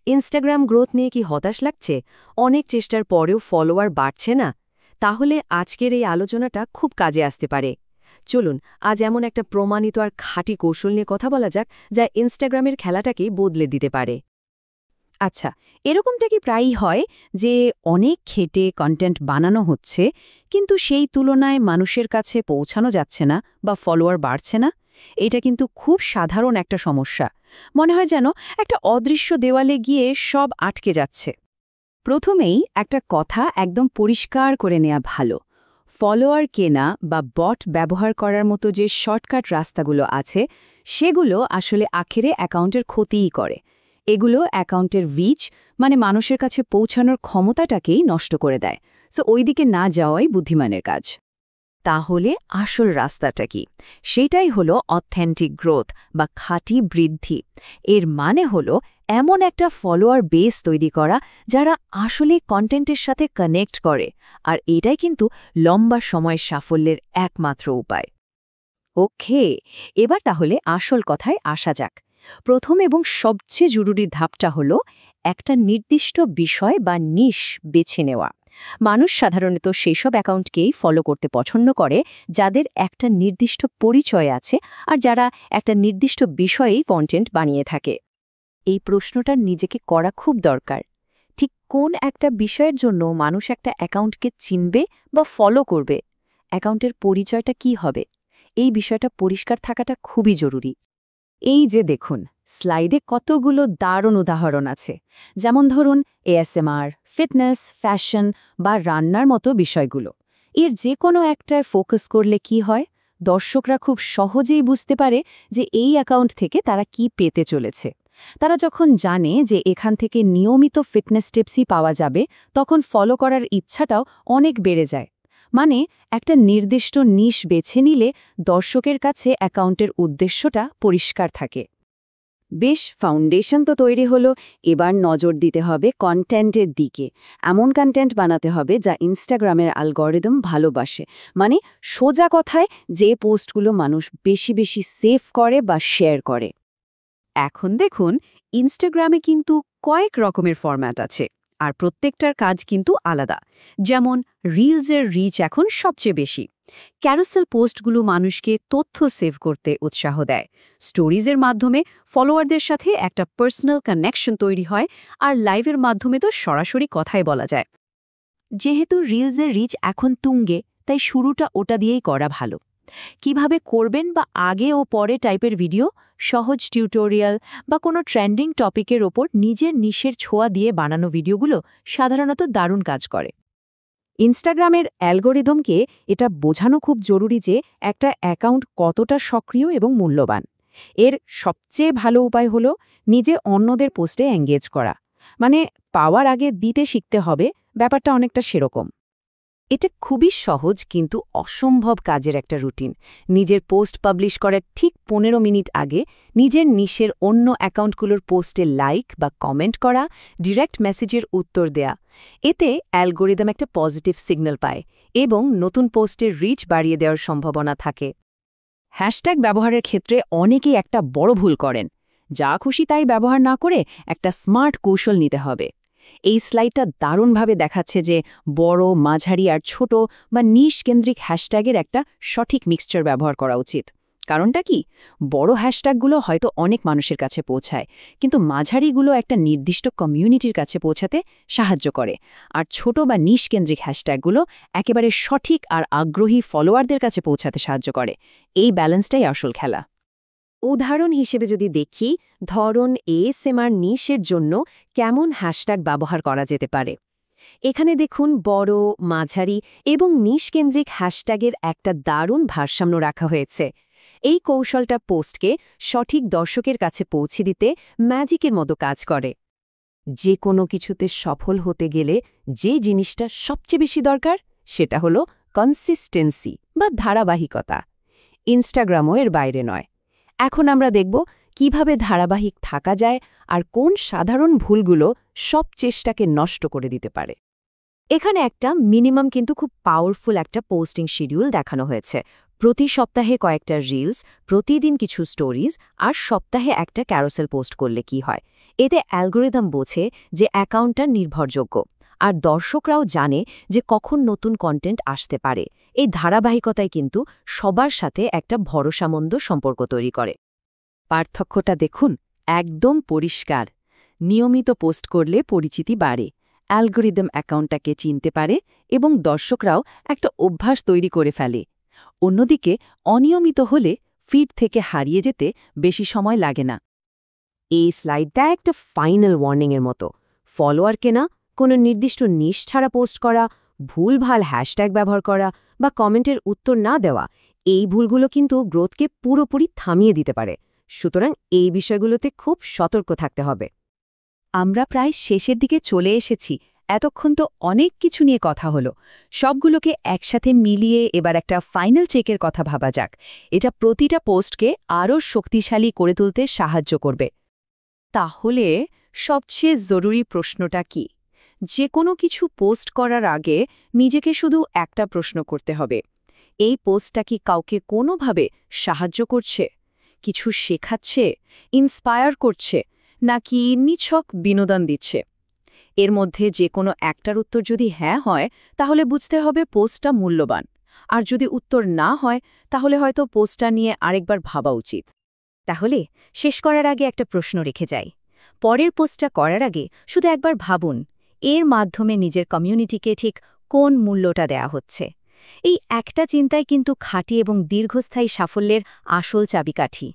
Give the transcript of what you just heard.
Instagram growth নিয়ে কি হতাশ লাগছে? অনেক চেষ্টার পরেও ফলোয়ার বাড়ছে না? তাহলে আজকের এই আলোচনাটা খুব কাজে আসতে পারে। চলুন আজ এমন একটা প্রমাণিত আর খাঁটি কৌশল নিয়ে কথা বলা যাক, যা ইনস্টাগ্রামের খেলাটাকেই বদলে দিতে পারে। আচ্ছা, এরকমটা কি প্রায়ই হয় যে অনেক খেটে কন্টেন্ট বানানো হচ্ছে, কিন্তু সেই তুলনায় মানুষের কাছে পৌঁছানো যাচ্ছে না বা ফলোয়ার বাড়ছে না? এটা কিন্তু খুব সাধারণ একটা সমস্যা। মনে হয় যেন একটা অদৃশ্য দেওয়ালে গিয়ে সব আটকে যাচ্ছে। প্রথমেই একটা কথা একদম পরিষ্কার করে নেওয়া ভালো। ফলোয়ার কেনা বা বট ব্যবহার করার মতো যে শর্টকাট রাস্তাগুলো আছে, সেগুলো আসলে আখেরে অ্যাকাউন্টের ক্ষতিই করে। এগুলো অ্যাকাউন্টের রিচ, মানে মানুষের কাছে পৌঁছানোর ক্ষমতাটাকেই নষ্ট করে দেয়। সো ওই দিকে না যাওয়াই বুদ্ধিমানের কাজ। তাহলে আসল রাস্তাটা কি? সেটাই হলো অথেন্টিক গ্রোথ বা খাঁটি বৃদ্ধি। এর মানে হলো এমন একটা ফলোয়ার বেস তৈরি করা যারা আসলে কন্টেন্টের সাথে কানেক্ট করে, আর এটাই কিন্তু লম্বা সময় সাফল্যের একমাত্র উপায়। ওকে, এবার তাহলে আসল কথায় আসা যাক। প্রথম এবং সবচেয়ে জরুরি ধাপটা হলো একটা নির্দিষ্ট বিষয় বা নিশ বেছে নেওয়া। মানুষ সাধারণত সেইসব অ্যাকাউন্টকেই ফলো করতে পছন্দ করে যাদের একটা নির্দিষ্ট পরিচয় আছে আর যারা একটা নির্দিষ্ট বিষয়েই কন্টেন্ট বানিয়ে থাকে। এই প্রশ্নটা নিজেকে করা খুব দরকার। ঠিক কোন একটা বিষয়ের জন্য মানুষ একটা অ্যাকাউন্টকে চিনবে বা ফলো করবে? অ্যাকাউন্টের পরিচয়টা কি হবে? এই বিষয়টা পরিষ্কার থাকাটা খুবই জরুরি। এই যে দেখুন, স্লাইডে কতগুলো দারুণ উদাহরণ আছে। যেমন ধরুন এএসএমআর, ফিটনেস, ফ্যাশন বা রান্নার মতো বিষয়গুলো। এর যে কোনো একটায় ফোকাস করলে কি হয়? দর্শকরা খুব সহজেই বুঝতে পারে যে এই অ্যাকাউন্ট থেকে তারা কি পেতে চলেছে। তারা যখন জানে যে এখান থেকে নিয়মিত ফিটনেস টিপসই পাওয়া যাবে, তখন ফলো করার ইচ্ছাটাও অনেক বেড়ে যায়। মানে একটা নির্দিষ্ট নিশ বেছে নিলে দর্শকের কাছে অ্যাকাউন্টের উদ্দেশ্যটা পরিষ্কার থাকে। বেশ, ফাউন্ডেশন তো তৈরি হলো। এবার নজর দিতে হবে কন্টেন্টের দিকে। এমন কন্টেন্ট বানাতে হবে যা ইনস্টাগ্রামের অ্যালগরিদম ভালোবাসে। মানে সোজা কথায় যে পোস্টগুলো মানুষ বেশি বেশি সেভ করে বা শেয়ার করে। এখন দেখুন, ইনস্টাগ্রামে কিন্তু কয়েক রকমের ফরম্যাট আছে, আর প্রত্যেকটার কাজ কিন্তু আলাদা। যেমন রিলসের রিচ এখন সবচেয়ে বেশি। ক্যারোসেল পোস্টগুলো মানুষকে তথ্য সেভ করতে উৎসাহ দেয়। স্টোরিজের মাধ্যমে ফলোয়ারদের সাথে একটা পার্সোনাল কানেকশন তৈরি হয়, আর লাইভের মাধ্যমে তো সরাসরি কথাই বলা যায়। যেহেতু রিলসের রিচ এখন তুঙ্গে, তাই শুরুটা ওটা দিয়েই করা ভালো। কিভাবে করবেন বা আগে ও পরে টাইপের ভিডিও, সহজ টিউটোরিয়াল বা কোনো ট্রেন্ডিং টপিকের ওপর নিজের নিশের ছোঁয়া দিয়ে বানানো ভিডিওগুলো সাধারণত দারুণ কাজ করে। ইনস্টাগ্রামের অ্যালগরিদমকে এটা বোঝানো খুব জরুরি যে একটা অ্যাকাউন্ট কতটা সক্রিয় এবং মূল্যবান। এর সবচেয়ে ভালো উপায় হলো নিজে অন্যদের পোস্টে এঙ্গেজ করা। মানে পাওয়ার আগে দিতে শিখতে হবে, ব্যাপারটা অনেকটা সেরকম। এটা খুবই সহজ কিন্তু অসম্ভব কাজের একটা রুটিন। নিজের পোস্ট পাবলিশ করার ঠিক 15 মিনিট আগে নিজের নিশের অন্য অ্যাকাউন্টগুলোর পোস্টে লাইক বা কমেন্ট করা, ডিরেক্ট মেসেজের উত্তর দেয়া। এতে অ্যালগোরিদম একটা পজিটিভ সিগন্যাল পায় এবং নতুন পোস্টের রিচ বাড়িয়ে দেওয়ার সম্ভাবনা থাকে। হ্যাশট্যাগ ব্যবহারের ক্ষেত্রে অনেকেই একটা বড় ভুল করেন। যা খুশি তাই ব্যবহার না করে একটা স্মার্ট কৌশল নিতে হবে। এই স্লাইডটা দারুণভাবে দেখাচ্ছে যে বড়, মাঝারি আর ছোট বা নিশ কেন্দ্রিক হ্যাশট্যাগের একটা সঠিক মিক্সচার ব্যবহার করা উচিত। কারণটা কি? বড় হ্যাশট্যাগুলো হয়তো অনেক মানুষের কাছে পৌঁছায়, কিন্তু মাঝারিগুলো একটা নির্দিষ্ট কমিউনিটির কাছে পৌঁছাতে সাহায্য করে, আর ছোট বা নিশ কেন্দ্রিক হ্যাশট্যাগুলো একেবারে সঠিক আর আগ্রহী ফলোয়ারদের কাছে পৌঁছাতে সাহায্য করে। এই ব্যালেন্সটাই আসল খেলা। উদাহরণ হিসেবে যদি দেখি, ধরুন এএসএমআর নিশের জন্য কেমন হ্যাশট্যাগ ব্যবহার করা যেতে পারে। এখানে দেখুন বড়, মাঝারি এবং নিশকেন্দ্রিক হ্যাশট্যাগের একটা দারুণ ভারসাম্য রাখা হয়েছে। এই কৌশলটা পোস্টকে সঠিক দর্শকের কাছে পৌঁছে দিতে ম্যাজিকের মতো কাজ করে। যে কোনো কিছুতে সফল হতে গেলে যে জিনিসটা সবচেয়ে বেশি দরকার, সেটা হলো কনসিস্টেন্সি বা ধারাবাহিকতা। ইনস্টাগ্রামও এর বাইরে নয়। এখন আমরা দেখব কিভাবে ধারাবাহিক থাকা যায় আর কোন সাধারণ ভুলগুলো সব চেষ্টাকে নষ্ট করে দিতে পারে। এখানে একটা মিনিমাম কিন্তু খুব পাওয়ারফুল একটা পোস্টিং শিডিউল দেখানো হয়েছে। প্রতি সপ্তাহে কয়েকটা রিলস, প্রতিদিন কিছু স্টোরিজ আর সপ্তাহে একটা ক্যারোসেল পোস্ট করলে কি হয়। এতে অ্যালগোরিদম বোঝে যে অ্যাকাউন্টটা নির্ভরযোগ্য, আর দর্শকরাও জানে যে কখন নতুন কন্টেন্ট আসতে পারে। এই ধারাবাহিকতায় কিন্তু সবার সাথে একটা ভরসামন্দ সম্পর্ক তৈরি করে। পার্থক্যটা দেখুন, একদম পরিষ্কার। নিয়মিত পোস্ট করলে পরিচিতি বাড়ে, অ্যালগোরিদম অ্যাকাউন্টটাকে চিনতে পারে এবং দর্শকরাও একটা অভ্যাস তৈরি করে ফেলে। অন্যদিকে অনিয়মিত হলে ফিড থেকে হারিয়ে যেতে বেশি সময় লাগে না। এই স্লাইডটা একটা ফাইনাল ওয়ার্নিংয়ের মতো। ফলোয়ারকে না কোনো নির্দিষ্ট নিশ ছাড়া পোস্ট করা, ভুলভাল হ্যাশট্যাগ ব্যবহার করা বা কমেন্টের উত্তর না দেওয়া, এই ভুলগুলো কিন্তু গ্রোথকে পুরোপুরি থামিয়ে দিতে পারে। সুতরাং এই বিষয়গুলোতে খুব সতর্ক থাকতে হবে। আমরা প্রায় শেষের দিকে চলে এসেছি। এতক্ষণ তো অনেক কিছু নিয়ে কথা হলো। সবগুলোকে একসাথে মিলিয়ে এবার একটা ফাইনাল চেকের কথা ভাবা যাক। এটা প্রতিটা পোস্টকে আরও শক্তিশালী করে তুলতে সাহায্য করবে। তাহলে সবচেয়ে জরুরি প্রশ্নটা কি? যে কোনো কিছু পোস্ট করার আগে নিজেকে শুধু একটা প্রশ্ন করতে হবে, এই পোস্টটা কি কাউকে কোনোভাবে সাহায্য করছে, কিছু শেখাচ্ছে, ইন্সপায়ার করছে, নাকি নিছক বিনোদন দিচ্ছে? এর মধ্যে যে কোনো একটার উত্তর যদি হ্যাঁ হয়, তাহলে বুঝতে হবে পোস্টটা মূল্যবান। আর যদি উত্তর না হয়, তাহলে হয়তো পোস্টটা নিয়ে আরেকবার ভাবা উচিত। তাহলে শেষ করার আগে একটা প্রশ্ন রেখে যাই। পরের পোস্টটা করার আগে শুধু একবার ভাবুন, এর মাধ্যমে নিজের কমিউনিটিকে ঠিক কোন মূল্যটা দেয়া হচ্ছে। এই একটা চিন্তায় কিন্তু খাঁটি এবং দীর্ঘস্থায়ী সাফল্যের আসল চাবিকাঠি।